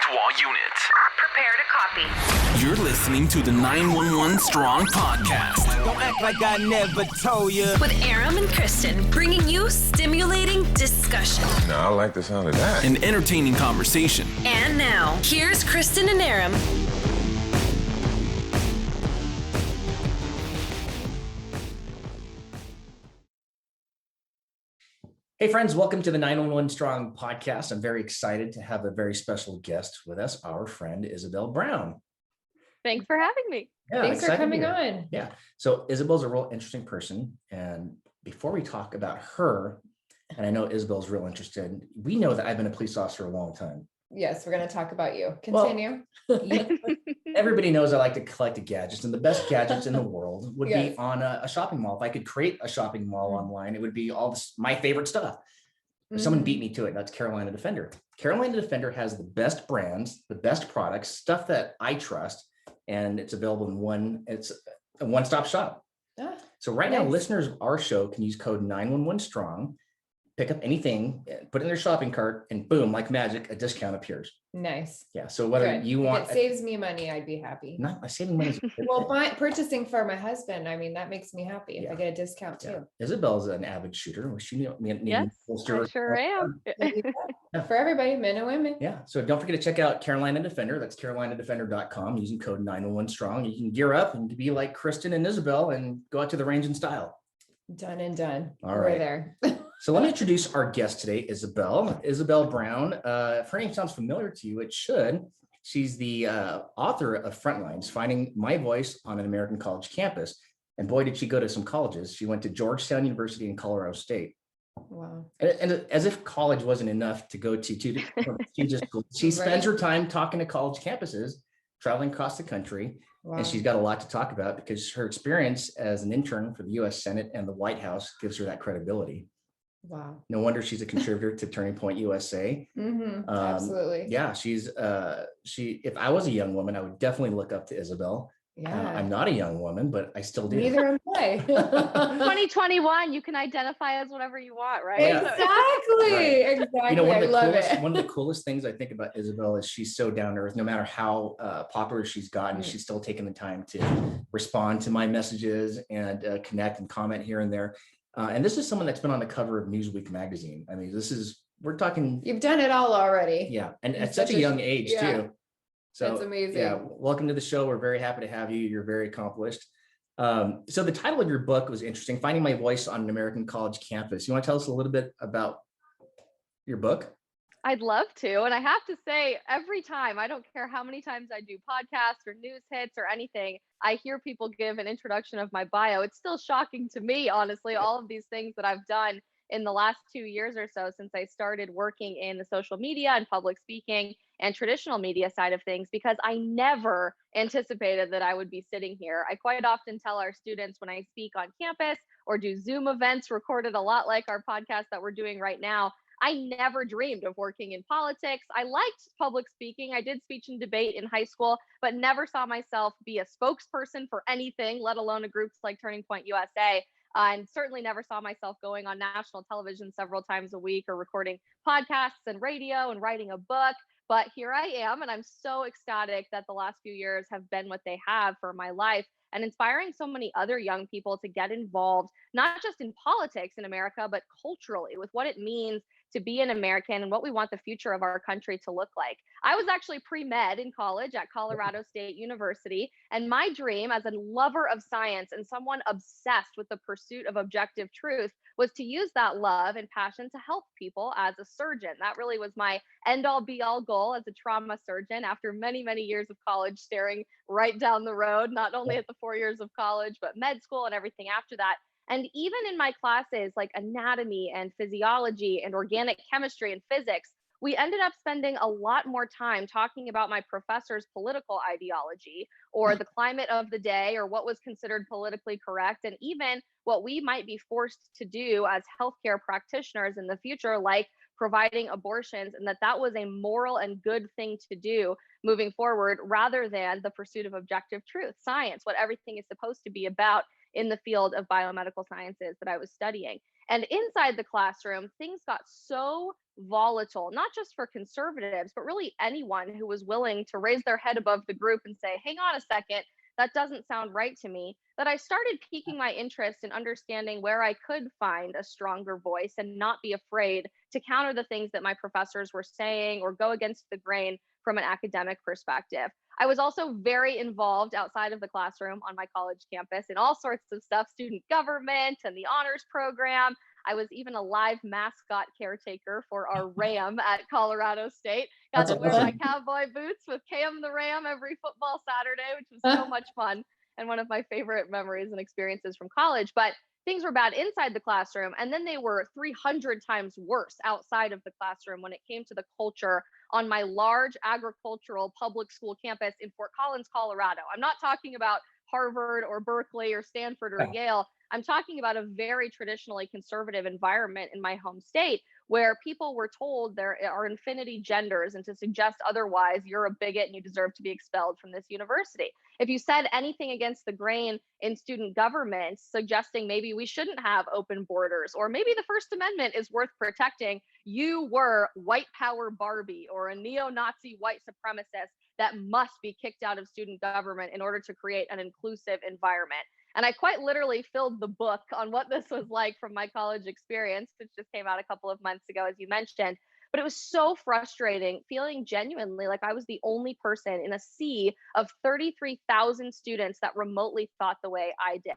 to all units. Prepare to copy. You're listening to the 911 Strong podcast. Don't act like I never told you. With Aram and Kristen, bringing you stimulating discussion. No, I like the sound of that. An entertaining conversation. And now, here's Kristen and Aram. Hey friends, welcome to the 911 Strong podcast. I'm very excited to have a very special guest with us, our friend Isabel Brown. Thanks for having me. Yeah, Thanks for coming on. Yeah. So Isabel's a real interesting person. And before we talk about her, and I know Isabel's real interested, we know that I've been a police officer a long time. Yes, we're going to talk about you. Continue. Everybody knows I like to collect the gadgets, and the best gadgets in the world would be on a shopping mall. If I could create a shopping mall online, it would be all this, my favorite stuff. If someone beat me to it, that's Carolina Defender. Carolina Defender has the best brands, the best products, stuff that I trust, and it's available in it's a one-stop shop. So right now, listeners of our show can use code 911 Strong, pick up anything, put it in their shopping cart, and boom, like magic, a discount appears. Nice. Yeah. So whether you want, if it saves me money, I'd be happy. Not my saving money. Well, purchasing for my husband, I mean, that makes me happy. If I get a discount too. Isabel's an avid shooter. Yes, I sure am. For everybody, men and women. Yeah. So don't forget to check out Carolina Defender. That's carolinadefender.com using code 911 Strong. You can gear up and be like Kristen and Isabel and go out to the range in style. Done and done. All We're right. there. So let me introduce our guest today, Isabel Brown. If her name sounds familiar to you, it should. She's the author of Frontlines, Finding My Voice on an American College Campus. And boy, did she go to some colleges. She went to Georgetown University and Colorado State. Wow. And as if college wasn't enough to go to two prestigious schools, she spends her time talking to college campuses, traveling across the country. Wow. And she's got a lot to talk about because her experience as an intern for the U.S. Senate and the White House gives her that credibility. Wow. No wonder she's a contributor to Turning Point USA. Absolutely. Yeah, if I was a young woman, I would definitely look up to Isabel. Yeah. I'm not a young woman, but I still do. Neither am I. 2021, you can identify as whatever you want, right? Yeah. Exactly. Exactly. You know, I love it. one of the coolest things I think about Isabel is she's so down to earth. No matter how popular she's gotten, she's still taking the time to respond to my messages and connect and comment here and there. And this is someone that's been on the cover of Newsweek magazine. I mean, we're talking. You've done it all already. Yeah. And at such a young age too. So that's amazing. Yeah. Welcome to the show. We're very happy to have you. You're very accomplished. So the title of your book was interesting, Finding My Voice on an American College Campus. You want to tell us a little bit about your book? I'd love to. And I have to say, every time, I don't care how many times I do podcasts or news hits or anything, I hear people give an introduction of my bio. It's still shocking to me, honestly, all of these things that I've done in the last 2 years or so since I started working in the social media and public speaking and traditional media side of things, because I never anticipated that I would be sitting here. I quite often tell our students when I speak on campus or do Zoom events recorded a lot like our podcast that we're doing right now, I never dreamed of working in politics. I liked public speaking. I did speech and debate in high school, but never saw myself be a spokesperson for anything, let alone a group like Turning Point USA. And certainly never saw myself going on national television several times a week or recording podcasts and radio and writing a book. But here I am, and I'm so ecstatic that the last few years have been what they have for my life and inspiring so many other young people to get involved, not just in politics in America, but culturally with what it means to be an American and what we want the future of our country to look like. I was actually pre-med in college at Colorado State University, and my dream as a lover of science and someone obsessed with the pursuit of objective truth was to use that love and passion to help people as a surgeon. That really was my end-all be-all goal as a trauma surgeon after many, many years of college staring right down the road, not only at the 4 years of college, but med school and everything after that. And even in my classes like anatomy and physiology and organic chemistry and physics, we ended up spending a lot more time talking about my professor's political ideology or the climate of the day or what was considered politically correct, and even what we might be forced to do as healthcare practitioners in the future, like providing abortions, and that was a moral and good thing to do moving forward rather than the pursuit of objective truth, science, what everything is supposed to be about in the field of biomedical sciences that I was studying. And inside the classroom, things got so volatile, not just for conservatives, but really anyone who was willing to raise their head above the group and say, hang on a second, that doesn't sound right to me, that I started piquing my interest in understanding where I could find a stronger voice and not be afraid to counter the things that my professors were saying or go against the grain from an academic perspective. I was also very involved outside of the classroom on my college campus in all sorts of stuff, student government and the honors program. I was even a live mascot caretaker for our Ram at Colorado State. Got That's to wear my awesome. cowboy boots with Cam the Ram every football Saturday, which was so much fun and one of my favorite memories and experiences from college. But things were bad inside the classroom, and then they were 300 times worse outside of the classroom when it came to the culture on my large agricultural public school campus in Fort Collins, Colorado. I'm not talking about Harvard or Berkeley or Stanford or Right. Yale. I'm talking about a very traditionally conservative environment in my home state where people were told there are infinity genders, and to suggest otherwise, you're a bigot and you deserve to be expelled from this university. If you said anything against the grain in student government, suggesting maybe we shouldn't have open borders or maybe the First Amendment is worth protecting, you were white power Barbie or a neo-Nazi white supremacist that must be kicked out of student government in order to create an inclusive environment. And I quite literally filled the book on what this was like from my college experience, which just came out a couple of months ago, as you mentioned. But it was so frustrating, feeling genuinely like I was the only person in a sea of 33,000 students that remotely thought the way I did.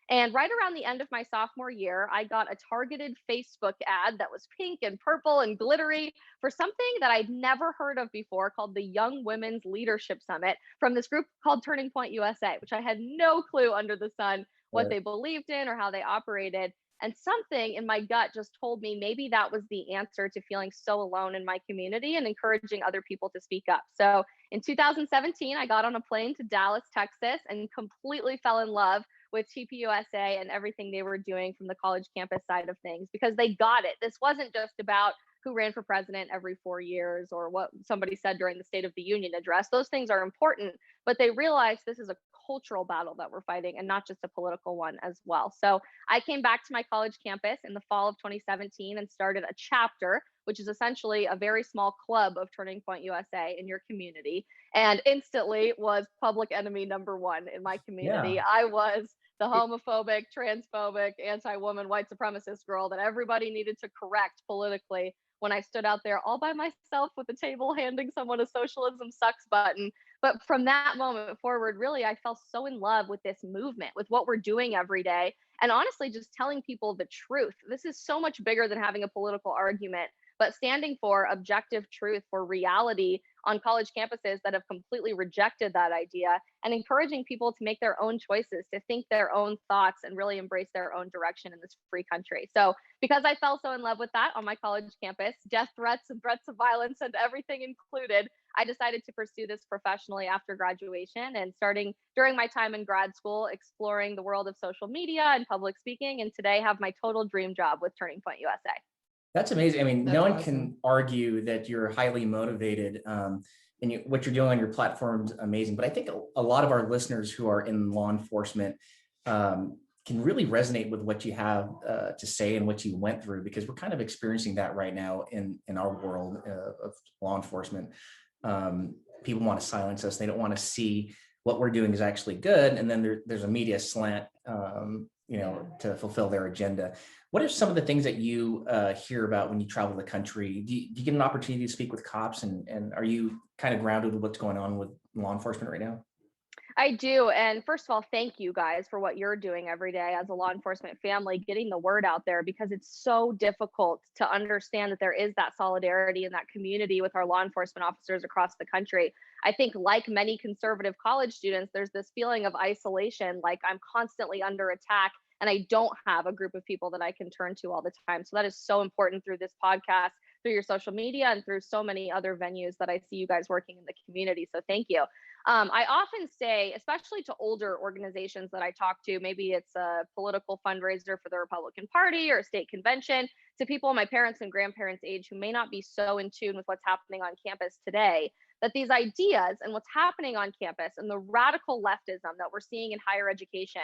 And right around the end of my sophomore year, I got a targeted Facebook ad that was pink and purple and glittery for something that I'd never heard of before called the Young Women's Leadership Summit from this group called Turning Point USA, which I had no clue under the sun what Right. they believed in or how they operated. And something in my gut just told me maybe that was the answer to feeling so alone in my community and encouraging other people to speak up. So in 2017, I got on a plane to Dallas, Texas, and completely fell in love with TPUSA and everything they were doing from the college campus side of things because they got it. This wasn't just about who ran for president every 4 years or what somebody said during the State of the Union address. Those things are important, but they realized this is a cultural battle that we're fighting and not just a political one as well. So I came back to my college campus in the fall of 2017 and started a chapter, which is essentially a very small club of Turning Point USA in your community, and instantly was public enemy number one in my community. Yeah. I was the homophobic, transphobic, anti-woman, white supremacist girl that everybody needed to correct politically when I stood out there all by myself with a table handing someone a socialism sucks button. But from that moment forward, really, I fell so in love with this movement, with what we're doing every day. And honestly, just telling people the truth. This is so much bigger than having a political argument, but standing for objective truth, for reality on college campuses that have completely rejected that idea, and encouraging people to make their own choices, to think their own thoughts, and really embrace their own direction in this free country. So because I fell so in love with that on my college campus, death threats and threats of violence and everything included, I decided to pursue this professionally after graduation and starting during my time in grad school, exploring the world of social media and public speaking, and today have my total dream job with Turning Point USA. That's amazing. I mean, That's no one awesome. can argue that you're highly motivated, and what you're doing on your platform is amazing. But I think a lot of our listeners who are in law enforcement can really resonate with what you have to say and what you went through, because we're kind of experiencing that right now in our world of law enforcement. People want to silence us. They don't want to see what we're doing is actually good. And then there's a media slant, to fulfill their agenda. What are some of the things that you hear about when you travel the country? Do you get an opportunity to speak with cops, and are you kind of grounded with what's going on with law enforcement right now? I do. And first of all, thank you guys for what you're doing every day as a law enforcement family, getting the word out there, because it's so difficult to understand that there is that solidarity in that community with our law enforcement officers across the country. I think, like many conservative college students, there's this feeling of isolation, like I'm constantly under attack and I don't have a group of people that I can turn to all the time. So that is so important through this podcast, through your social media, and through so many other venues that I see you guys working in the community. So thank you. I often say, especially to older organizations that I talk to, maybe it's a political fundraiser for the Republican Party or a state convention, to people my parents and grandparents' age who may not be so in tune with what's happening on campus today, that these ideas and what's happening on campus and the radical leftism that we're seeing in higher education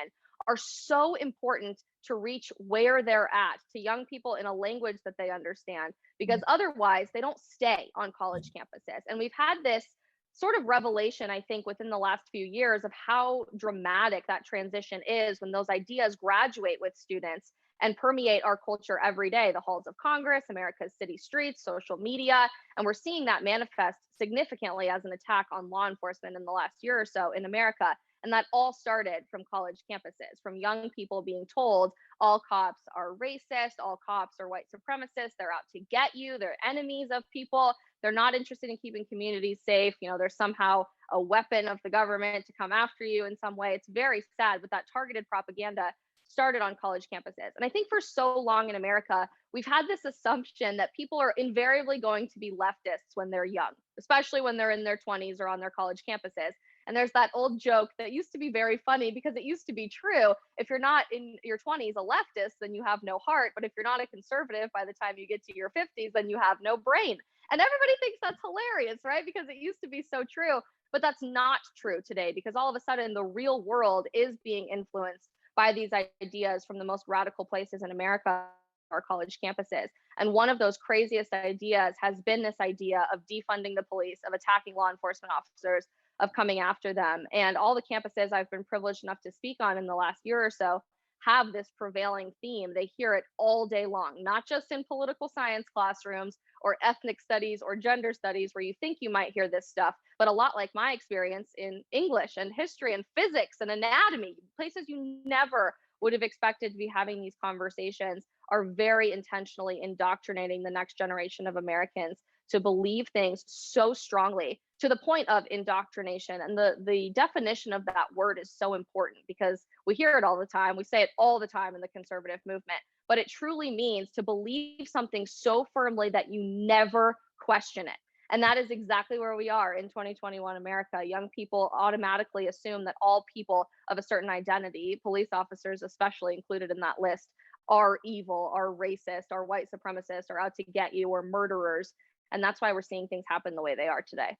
are so important to reach where they're at, to young people in a language that they understand, because otherwise they don't stay on college campuses. And we've had this sort of revelation, I think, within the last few years of how dramatic that transition is when those ideas graduate with students and permeate our culture every day, the halls of Congress, America's city streets, social media. And we're seeing that manifest significantly as an attack on law enforcement in the last year or so in America. And that all started from college campuses, from young people being told all cops are racist, all cops are white supremacists, they're out to get you, they're enemies of people, they're not interested in keeping communities safe, they're somehow a weapon of the government to come after you in some way. It's very sad, but that targeted propaganda started on college campuses. And I think for so long in America, we've had this assumption that people are invariably going to be leftists when they're young, especially when they're in their 20s or on their college campuses. And there's that old joke that used to be very funny because it used to be true. If you're not in your 20s a leftist, then you have no heart. But if you're not a conservative by the time you get to your 50s, then you have no brain. And everybody thinks that's hilarious, right? Because it used to be so true. But that's not true today, because all of a sudden the real world is being influenced by these ideas from the most radical places in America, our college campuses. And one of those craziest ideas has been this idea of defunding the police, of attacking law enforcement officers, of coming after them. And all the campuses I've been privileged enough to speak on in the last year or so have this prevailing theme. They hear it all day long, not just in political science classrooms or ethnic studies or gender studies where you think you might hear this stuff, but a lot like my experience in English and history and physics and anatomy, places you never would have expected to be having these conversations, are very intentionally indoctrinating the next generation of Americans to believe things so strongly, to the point of indoctrination. And the definition of that word is so important, because we hear it all the time. We say it all the time in the conservative movement, but it truly means to believe something so firmly that you never question it. And that is exactly where we are in 2021 America. Young people automatically assume that all people of a certain identity, police officers especially included in that list, are evil, are racist, are white supremacists, are out to get you, or murderers. And that's why we're seeing things happen the way they are today.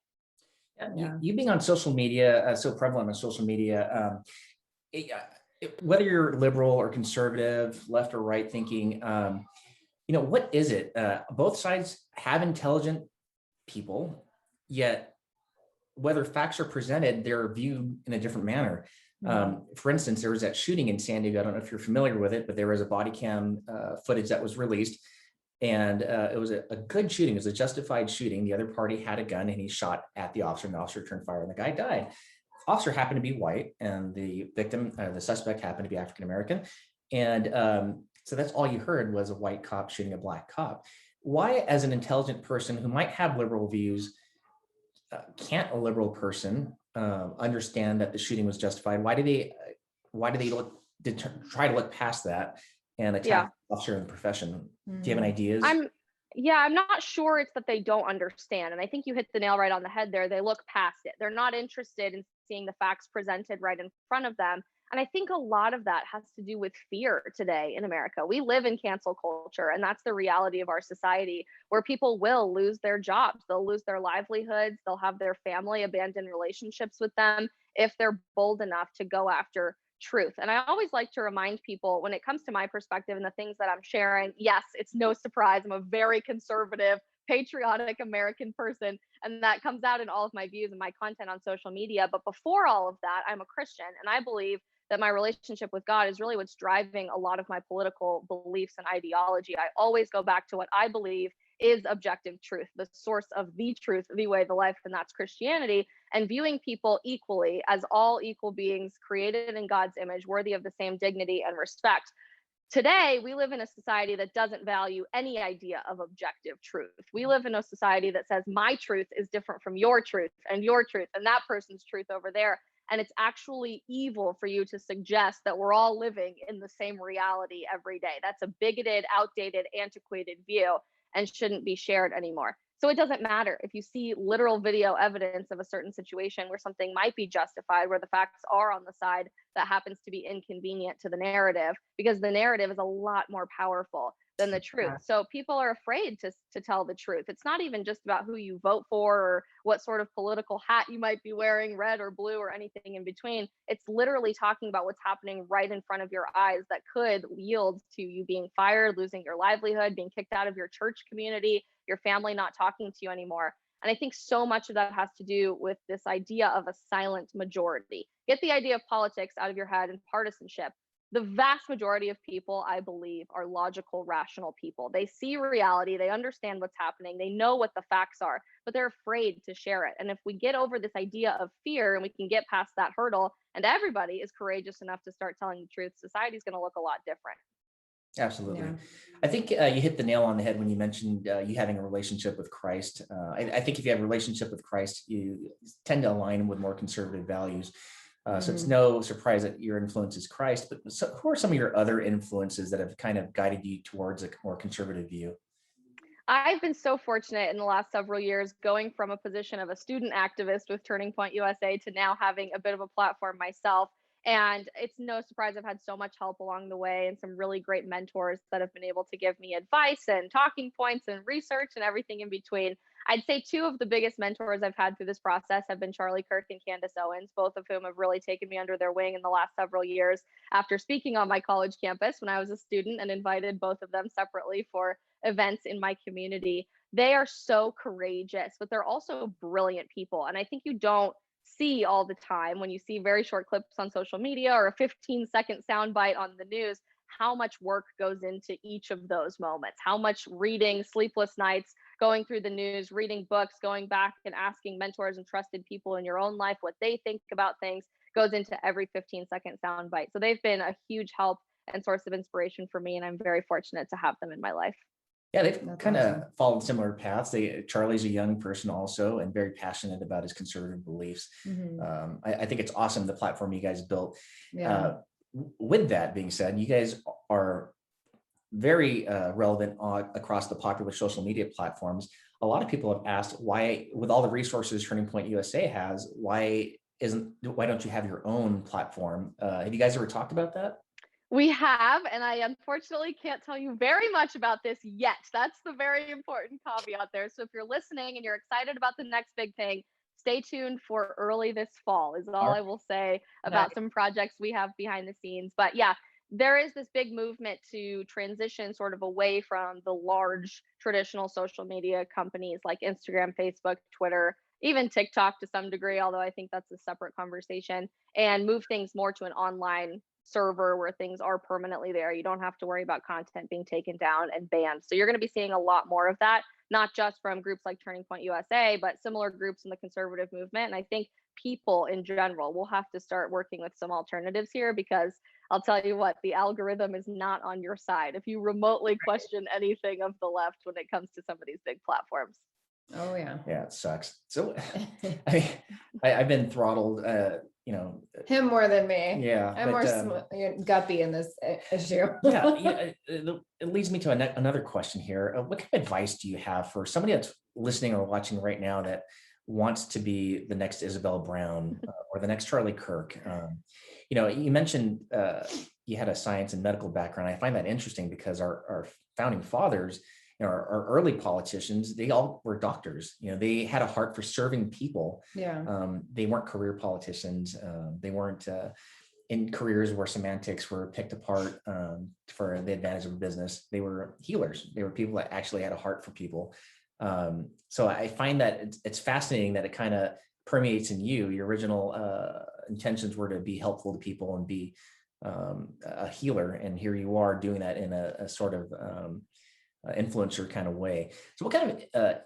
You being on social media, so prevalent on social media, whether you're liberal or conservative, left or right thinking, what is it? Both sides have intelligent people, yet whether facts are presented, they're viewed in a different manner. For instance, there was that shooting in San Diego. I don't know if you're familiar with it, but there was a body cam footage that was released. And it was a good shooting. It was a justified shooting. The other party had a gun and he shot at the officer, and the officer turned fire and the guy died. The officer happened to be white and the victim, the suspect, happened to be African-American. And so that's all you heard was a white cop shooting a black cop. Why, as an intelligent person who might have liberal views, can't a liberal person understand that the shooting was justified? Why do they try to look past that and attack the officer in the profession? Do you have any ideas? I'm not sure it's that they don't understand. And I think you hit the nail right on the head there. They look past it. They're not interested in seeing the facts presented right in front of them. And I think a lot of that has to do with fear today in America. We live in cancel culture, and that's the reality of our society, where people will lose their jobs, they'll lose their livelihoods, they'll have their family abandon relationships with them if they're bold enough to go after truth. And I always like to remind people, when it comes to my perspective and the things that I'm sharing, yes, it's no surprise I'm a very conservative, patriotic American person, and that comes out in all of my views and my content on social media. But before all of that, I'm a Christian, and I believe that my relationship with God is really what's driving a lot of my political beliefs and ideology. I always go back to what I believe is objective truth, the source of the truth, the way, the life, and that's Christianity, and viewing people equally as all equal beings created in God's image, worthy of the same dignity and respect. Today, we live in a society that doesn't value any idea of objective truth. We live in a society that says my truth is different from your truth, and that person's truth over there. And it's actually evil for you to suggest that we're all living in the same reality every day. That's a bigoted, outdated, antiquated view and shouldn't be shared anymore. So it doesn't matter if you see literal video evidence of a certain situation where something might be justified, where the facts are on the side that happens to be inconvenient to the narrative, because the narrative is a lot more powerful than the truth. So people are afraid to tell the truth. It's not even just about who you vote for or what sort of political hat you might be wearing, red or blue or anything in between. It's literally talking about what's happening right in front of your eyes that could yield to you being fired, losing your livelihood, being kicked out of your church community, your family not talking to you anymore. And I think so much of that has to do with this idea of a silent majority. Get the idea of politics out of your head and partisanship. The vast majority of people, I believe, are logical, rational people. They see reality, they understand what's happening, they know what the facts are, but they're afraid to share it. And if we get over this idea of fear and we can get past that hurdle, and everybody is courageous enough to start telling the truth, society's going to look a lot different. Absolutely. Yeah. I think you hit the nail on the head when you mentioned you having a relationship with Christ. I think if you have a relationship with Christ, you tend to align with more conservative values. So it's no surprise that your influence is Christ, but who are some of your other influences that have kind of guided you towards a more conservative view? I've been so fortunate in the last several years going from a position of a student activist with Turning Point USA to now having a bit of a platform myself. And it's no surprise I've had so much help along the way and some really great mentors that have been able to give me advice and talking points and research and everything in between. I'd say two of the biggest mentors I've had through this process have been Charlie Kirk and Candace Owens, both of whom have really taken me under their wing in the last several years after speaking on my college campus when I was a student and invited both of them separately for events in my community. They are so courageous, but they're also brilliant people. And I think you don't see all the time when you see very short clips on social media or a 15-second soundbite on the news, how much work goes into each of those moments, how much reading, sleepless nights, going through the news, reading books, going back and asking mentors and trusted people in your own life what they think about things goes into every 15-second soundbite. So they've been a huge help and source of inspiration for me, and I'm very fortunate to have them in my life. Yeah, they've kind of followed similar paths. Charlie's a young person also and very passionate about his conservative beliefs. I think it's awesome, the platform you guys built. With that being said, you guys are very relevant across the popular social media platforms. A lot of people have asked why, with all the resources Turning Point USA has, why don't you have your own platform? Have you guys ever talked about that? We have, and I unfortunately can't tell you very much about this yet. That's the very important caveat there. So if you're listening and you're excited about the next big thing, stay tuned for early this fall is all I will say about some projects we have behind the scenes. But yeah, there is this big movement to transition sort of away from the large traditional social media companies like Instagram, Facebook, Twitter, even TikTok to some degree, although I think that's a separate conversation, and move things more to an online server where things are permanently there. You don't have to worry about content being taken down and banned. So you're going to be seeing a lot more of that, not just from groups like Turning Point USA, but similar groups in the conservative movement. And I think people in general will have to start working with some alternatives here, because I'll tell you what, the algorithm is not on your side if you remotely question anything of the left when it comes to some of these big platforms. Oh yeah. Yeah, it sucks. So I've been throttled, him more than me. Yeah, I'm more guppy in this issue. It leads me to another question here. What kind of advice do you have for somebody that's listening or watching right now that wants to be the next Isabel Brown or the next Charlie Kirk? You mentioned you had a science and medical background. I find that interesting because our founding fathers, our early politicians, they all were doctors. They had a heart for serving people. They weren't career politicians. They weren't in careers where semantics were picked apart for the advantage of a business. They were healers. They were people that actually had a heart for people. So I find that it's fascinating that it kind of permeates in you. Your original intentions were to be helpful to people and be a healer, and here you are doing that in a sort of influencer kind of way. So what kind of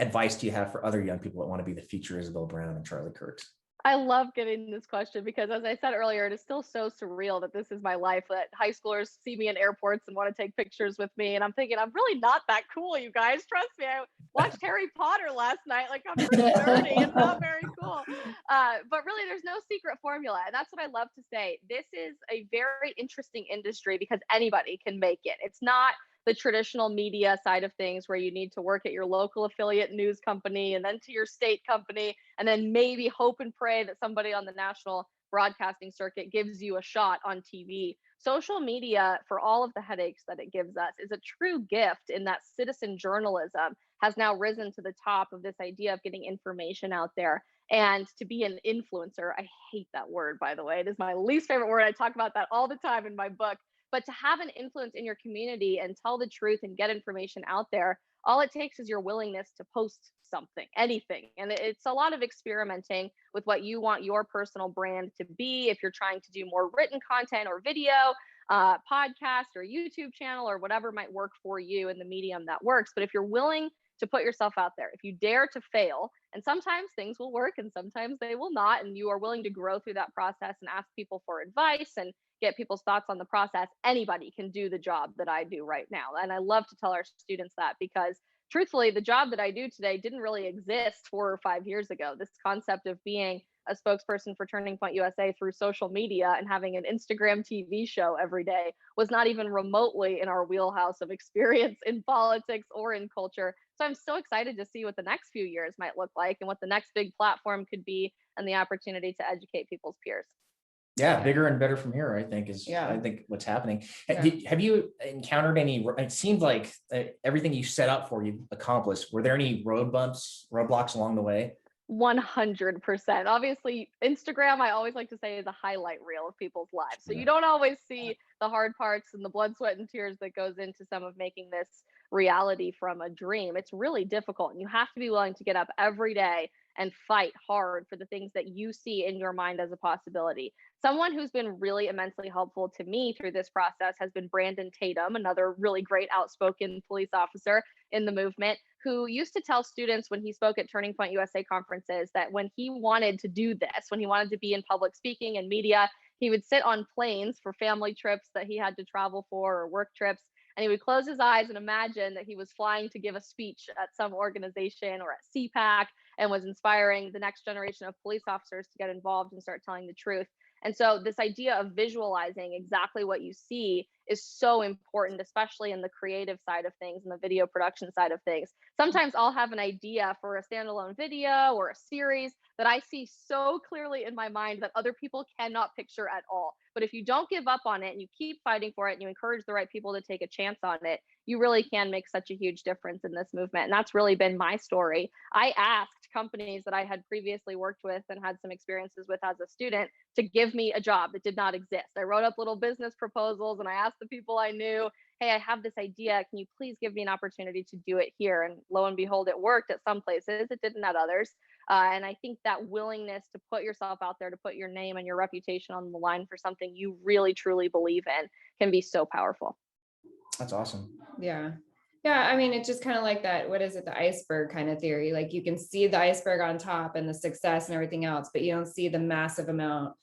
advice do you have for other young people that want to be the future Isabel Brown and Charlie Kirk? I love getting this question because, as I said earlier, it is still so surreal that this is my life, that high schoolers see me in airports and want to take pictures with me. And I'm thinking, I'm really not that cool, you guys. Trust me. I watched Harry Potter last night. Like, I'm pretty nerdy. It's not very cool. But really, there's no secret formula. And that's what I love to say. This is a very interesting industry because anybody can make it. It's not the traditional media side of things where you need to work at your local affiliate news company and then to your state company and then maybe hope and pray that somebody on the national broadcasting circuit gives you a shot on TV. social media, for all of the headaches that it gives us, is a true gift in that citizen journalism has now risen to the top of this idea of getting information out there. And to be an influencer, I hate that word, by the way. It is my least favorite word. I talk about that all the time in my book. But to have an influence in your community and tell the truth and get information out there, all it takes is your willingness to post something, anything. And it's a lot of experimenting with what you want your personal brand to be. If you're trying to do more written content or video, podcast or YouTube channel or whatever might work for you in the medium that works. But if you're willing to put yourself out there, if you dare to fail, and sometimes things will work and sometimes they will not, and you are willing to grow through that process and ask people for advice and get people's thoughts on the process, anybody can do the job that I do right now. And I love to tell our students that, because truthfully, the job that I do today didn't really exist 4 or 5 years ago. This concept of being a spokesperson for Turning Point USA through social media and having an Instagram TV show every day was not even remotely in our wheelhouse of experience in politics or in culture. So I'm so excited to see what the next few years might look like and what the next big platform could be, and the opportunity to educate people's peers. Yeah, bigger and better from here, I think, is Yeah. I think what's happening. Yeah. Have you encountered any, it seemed like everything you set out for, you accomplished. Were there any roadblocks along the way? 100%. Obviously, Instagram, I always like to say, is a highlight reel of people's lives. So you don't always see the hard parts and the blood, sweat, and tears that goes into some of making this reality from a dream. It's really difficult, and you have to be willing to get up every day and fight hard for the things that you see in your mind as a possibility. Someone who's been really immensely helpful to me through this process has been Brandon Tatum, another really great outspoken police officer in the movement, who used to tell students when he spoke at Turning Point USA conferences that when he wanted to do this, when he wanted to be in public speaking and media, he would sit on planes for family trips that he had to travel for, or work trips, and he would close his eyes and imagine that he was flying to give a speech at some organization or at CPAC, and was inspiring the next generation of police officers to get involved and start telling the truth. And so this idea of visualizing exactly what you see is so important, especially in the creative side of things and the video production side of things. Sometimes I'll have an idea for a standalone video or a series that I see so clearly in my mind that other people cannot picture at all. But if you don't give up on it and you keep fighting for it and you encourage the right people to take a chance on it, you really can make such a huge difference in this movement. And that's really been my story. I asked companies that I had previously worked with and had some experiences with as a student to give me a job that did not exist. I wrote up little business proposals and I asked the people I knew, hey, I have this idea. Can you please give me an opportunity to do it here? And lo and behold, it worked at some places. It didn't at others. And I think that willingness to put yourself out there, to put your name and your reputation on the line for something you really, truly believe in, can be so powerful. That's awesome. Yeah. Yeah. I mean, it's just kind of like that. What is it? The iceberg kind of theory. Like you can see the iceberg on top and the success and everything else, but you don't see the massive amount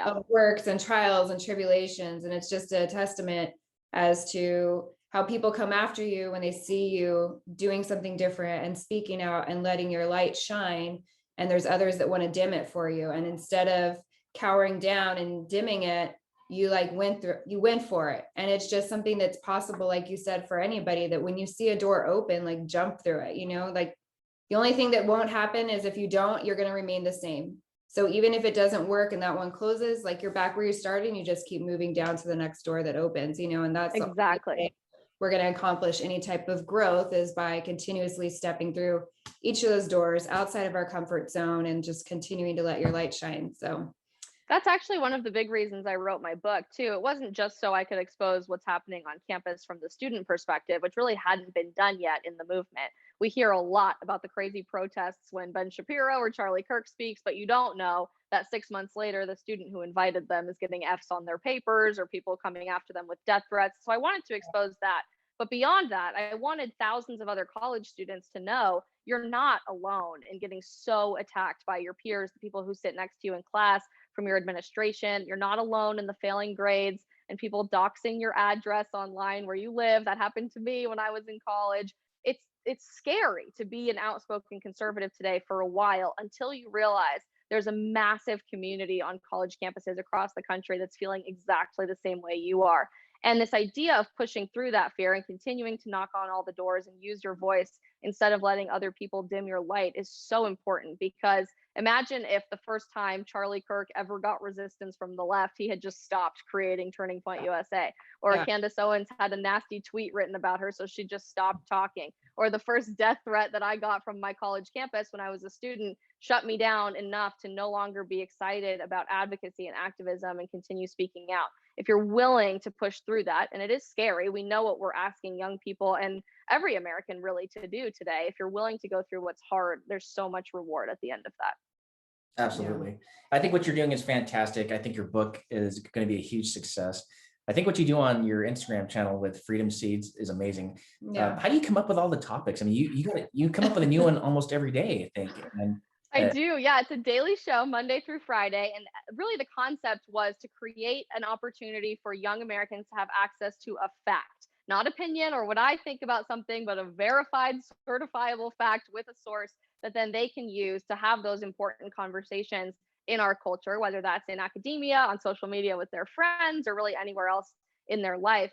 of works and trials and tribulations. And it's just a testament as to how people come after you when they see you doing something different and speaking out and letting your light shine. And there's others that want to dim it for you. And instead of cowering down and dimming it, you went for it. And it's just something that's possible, like you said, for anybody, that when you see a door open, like jump through it, like the only thing that won't happen is if you don't, you're going to remain the same. So even if it doesn't work and that one closes, like you're back where you started and you just keep moving down to the next door that opens, and that's exactly. We're going to accomplish any type of growth is by continuously stepping through each of those doors outside of our comfort zone and just continuing to let your light shine. So that's actually one of the big reasons I wrote my book too. It wasn't just so I could expose what's happening on campus from the student perspective, which really hadn't been done yet in the movement. We hear a lot about the crazy protests when Ben Shapiro or Charlie Kirk speaks, but you don't know that 6 months later, the student who invited them is getting Fs on their papers or people coming after them with death threats. So I wanted to expose that. But beyond that, I wanted thousands of other college students to know you're not alone in getting so attacked by your peers, the people who sit next to you in class, from your administration. You're not alone in the failing grades and people doxing your address online where you live. That happened to me when I was in college. It's scary to be an outspoken conservative today for a while until you realize there's a massive community on college campuses across the country that's feeling exactly the same way you are. And this idea of pushing through that fear and continuing to knock on all the doors and use your voice instead of letting other people dim your light is so important. Because imagine if the first time Charlie Kirk ever got resistance from the left, he had just stopped creating Turning Point USA, or Candace Owens had a nasty tweet written about her, so she just stopped talking, or the first death threat that I got from my college campus when I was a student shut me down enough to no longer be excited about advocacy and activism and continue speaking out. If you're willing to push through that, and it is scary, we know what we're asking young people and every American really to do today. If you're willing to go through what's hard, there's so much reward at the end of that. Absolutely. I think what you're doing is fantastic. I think your book is going to be a huge success. I think what you do on your Instagram channel with Freedom Seeds is amazing. How do you come up with all the topics? I mean, you come up with a new one almost every day, I think. And I do. Yeah. It's a daily show, Monday through Friday. And really the concept was to create an opportunity for young Americans to have access to a fact, not opinion or what I think about something, but a verified, certifiable fact with a source that then they can use to have those important conversations in our culture, whether that's in academia, on social media with their friends, or really anywhere else in their life,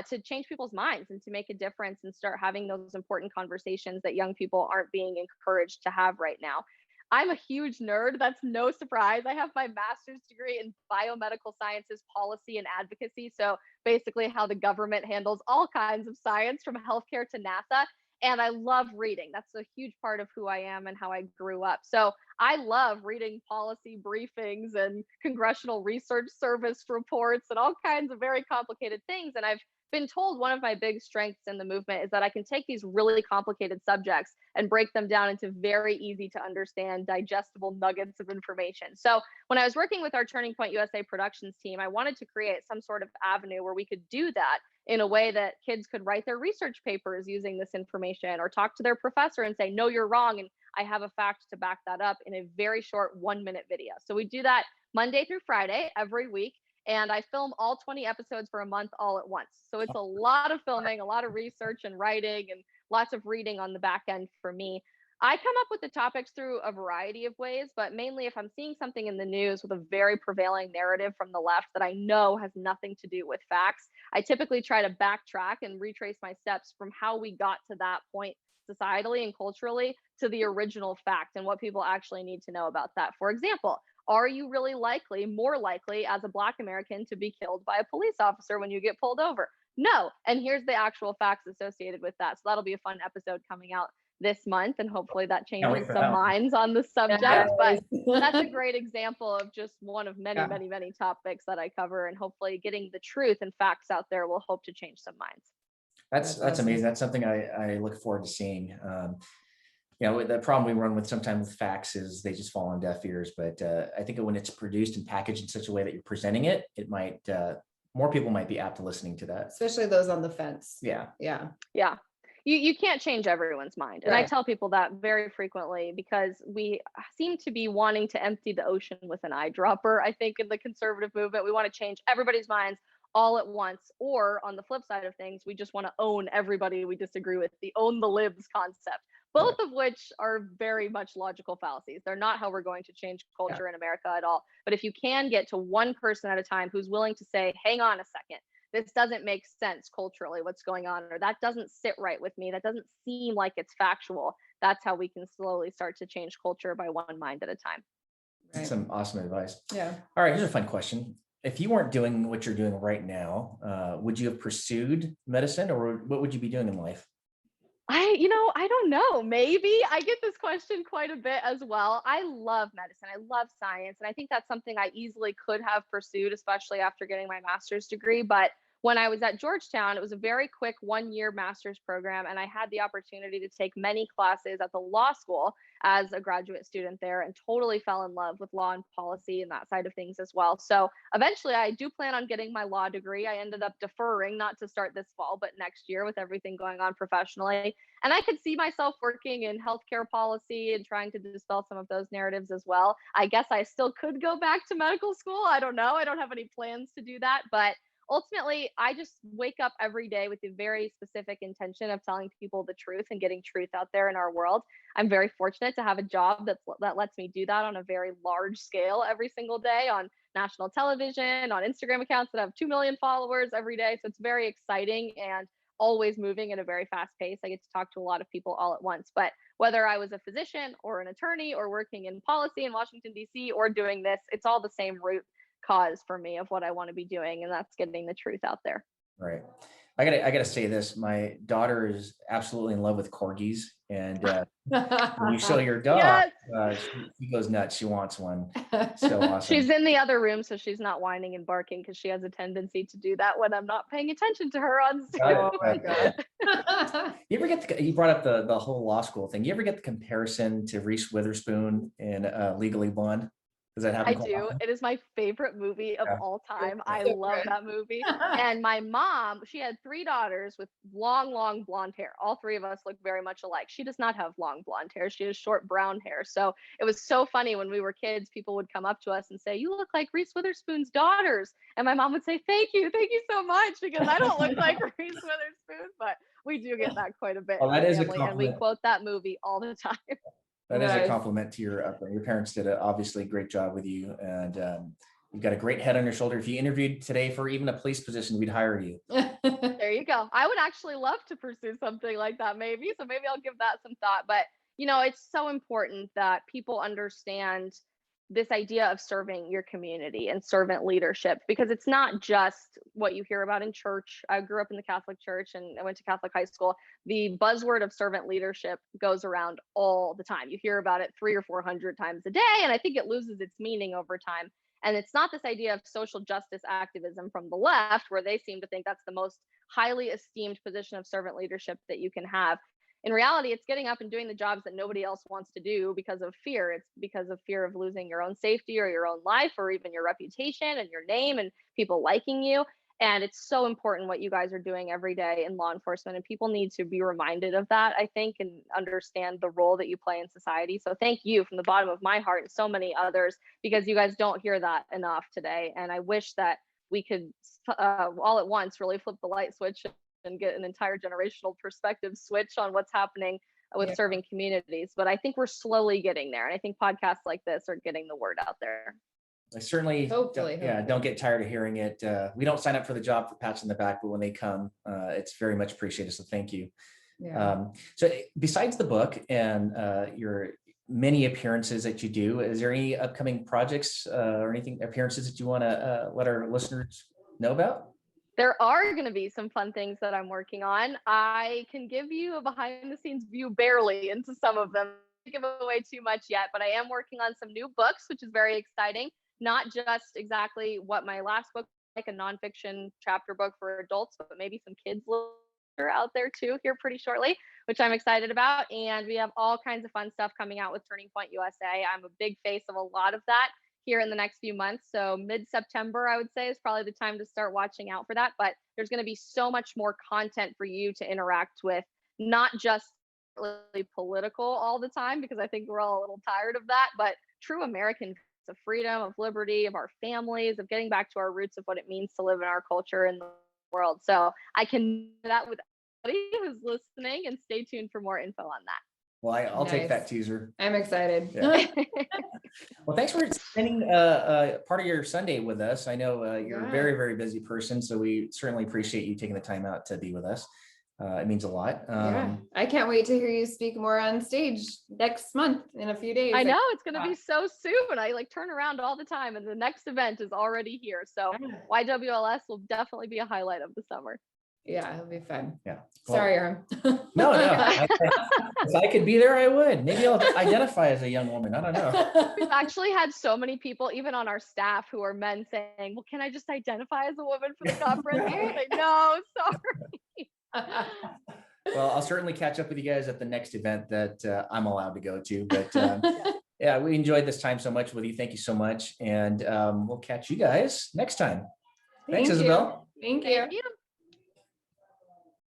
to change people's minds and to make a difference and start having those important conversations that young people aren't being encouraged to have right now. I'm a huge nerd. That's no surprise. I have my master's degree in biomedical sciences, policy, and advocacy. So basically, how the government handles all kinds of science from healthcare to NASA. And I love reading. That's a huge part of who I am and how I grew up. So I love reading policy briefings and Congressional Research Service reports and all kinds of very complicated things. And I've been told one of my big strengths in the movement is that I can take these really complicated subjects and break them down into very easy to understand, digestible nuggets of information. So when I was working with our Turning Point USA productions team, I wanted to create some sort of avenue where we could do that in a way that kids could write their research papers using this information, or talk to their professor and say, no, you're wrong, and I have a fact to back that up, in a very short 1-minute video. So we do that Monday through Friday every week. And I film all 20 episodes for a month all at once. So it's a lot of filming, a lot of research and writing, and lots of reading on the back end for me. I come up with the topics through a variety of ways, but mainly if I'm seeing something in the news with a very prevailing narrative from the left that I know has nothing to do with facts, I typically try to backtrack and retrace my steps from how we got to that point societally and culturally to the original fact and what people actually need to know about that. For example, are you really more likely as a Black American to be killed by a police officer when you get pulled over? No. And here's the actual facts associated with that. So that'll be a fun episode coming out this month, and hopefully that changes some minds on the subject. But that's a great example of just one of many, many topics that I cover, and hopefully getting the truth and facts out there will hope to change some minds. That's awesome. Amazing. That's something I look forward to seeing. The problem we run with sometimes with facts is they just fall on deaf ears. But I think when it's produced and packaged in such a way that you're presenting it, it might more people might be apt to listening to that. Especially those on the fence. Yeah. You can't change everyone's mind. And I tell people that very frequently, because we seem to be wanting to empty the ocean with an eyedropper. I think in the conservative movement, we want to change everybody's minds all at once. Or on the flip side of things, we just want to own everybody we disagree with, the own the libs concept, both of which are very much logical fallacies. They're not how we're going to change culture in America at all. But if you can get to one person at a time who's willing to say, hang on a second, this doesn't make sense culturally, what's going on, or that doesn't sit right with me, that doesn't seem like it's factual, that's how we can slowly start to change culture by one mind at a time. That's some awesome advice. Yeah. All right, here's a fun question. If you weren't doing what you're doing right now, would you have pursued medicine, or what would you be doing in life? I don't know. Maybe. I get this question quite a bit as well. I love medicine. I love science. And I think that's something I easily could have pursued, especially after getting my master's degree. But when I was at Georgetown, it was a very quick 1-year master's program. And I had the opportunity to take many classes at the law school as a graduate student there, and totally fell in love with law and policy and that side of things as well. So eventually I do plan on getting my law degree. I ended up deferring, not to start this fall, but next year with everything going on professionally. And I could see myself working in healthcare policy and trying to dispel some of those narratives as well. I guess I still could go back to medical school. I don't know. I don't have any plans to do that, but ultimately, I just wake up every day with the very specific intention of telling people the truth and getting truth out there in our world. I'm very fortunate to have a job that lets me do that on a very large scale every single day, on national television, on Instagram accounts that have 2 million followers every day. So it's very exciting. And always moving at a very fast pace. I get to talk to a lot of people all at once. But whether I was a physician or an attorney or working in policy in Washington, D.C., or doing this, it's all the same root cause for me of what I want to be doing. And that's getting the truth out there. Right. I gotta say this. My daughter is absolutely in love with corgis, and when you show your dog, Yes. she goes nuts. She wants one. So awesome. She's in the other room, so she's not whining and barking because she has a tendency to do that when I'm not paying attention to her on Zoom. Oh my God. You ever get you brought up the whole law school thing? You ever get the comparison to Reese Witherspoon in Legally Blonde? Does that happen? I do. Often? It is my favorite movie of all time. I love that movie. And my mom, she had 3 daughters with long blonde hair. All 3 of us look very much alike. She does not have long blonde hair. She has short brown hair. So it was so funny when we were kids, people would come up to us and say, "You look like Reese Witherspoon's daughters." And my mom would say, thank you so much, because I don't look like Reese Witherspoon, but we do get that quite a bit. Well, that is a family, and we quote that movie all the time. That is a compliment to your upbringing. Your parents did obviously a great job with you, and you've got a great head on your shoulder. If you interviewed today for even a police position, we'd hire you. There you go. I would actually love to pursue something like that, maybe. So maybe I'll give that some thought. But, it's so important that people understand this idea of serving your community and servant leadership, because it's not just what you hear about in church. I grew up in the Catholic Church and I went to Catholic high school. The buzzword of servant leadership goes around all the time. You hear about it 300 or 400 times a day, and I think it loses its meaning over time. And it's not this idea of social justice activism from the left, where they seem to think that's the most highly esteemed position of servant leadership that you can have. In reality, it's getting up and doing the jobs that nobody else wants to do because of fear. It's because of fear of losing your own safety or your own life or even your reputation and your name and people liking you. And it's so important what you guys are doing every day in law enforcement. And people need to be reminded of that, I think, and understand the role that you play in society. So thank you from the bottom of my heart and so many others, because you guys don't hear that enough today. And I wish that we could all at once really flip the light switch and get an entire generational perspective switch on what's happening with serving communities. But I think we're slowly getting there. And I think podcasts like this are getting the word out there. I certainly don't get tired of hearing it. We don't sign up for the job for pats on the back, but when they come, it's very much appreciated. So thank you. Yeah. So besides the book and your many appearances that you do, is there any upcoming projects or anything appearances that you want to let our listeners know about? There are going to be some fun things that I'm working on. I can give you a behind the scenes view barely into some of them. I don't give away too much yet, but I am working on some new books, which is very exciting. Not just exactly what my last book, like a nonfiction chapter book for adults, but maybe some kids literature out there too here pretty shortly, which I'm excited about. And we have all kinds of fun stuff coming out with Turning Point USA. I'm a big face of a lot of that here in the next few months. So mid-September, I would say, is probably the time to start watching out for that. But there's going to be so much more content for you to interact with, not just really political all the time, because I think we're all a little tired of that, but true American of freedom, of liberty, of our families, of getting back to our roots of what it means to live in our culture in the world. So I can do that with anybody who's listening, and stay tuned for more info on that. Well, I'll take that teaser. I'm excited. Yeah. Well, thanks for spending part of your Sunday with us. I know you're a very, very busy person, so we certainly appreciate you taking the time out to be with us. It means a lot. I can't wait to hear you speak more on stage next month in a few days. I know it's going to be so soon. I turn around all the time, and the next event is already here. So YWLS will definitely be a highlight of the summer. Yeah, it'll be fun. Yeah. Well, sorry, Aram. No. If I could be there, I would. Maybe I'll identify as a young woman. I don't know. We've actually had so many people, even on our staff, who are men saying, well, can I just identify as a woman for the conference? No, sorry. Well, I'll certainly catch up with you guys at the next event that I'm allowed to go to. But yeah, we enjoyed this time so much with you. Thank you so much. And we'll catch you guys next time. Thanks, Isabel. Thank you.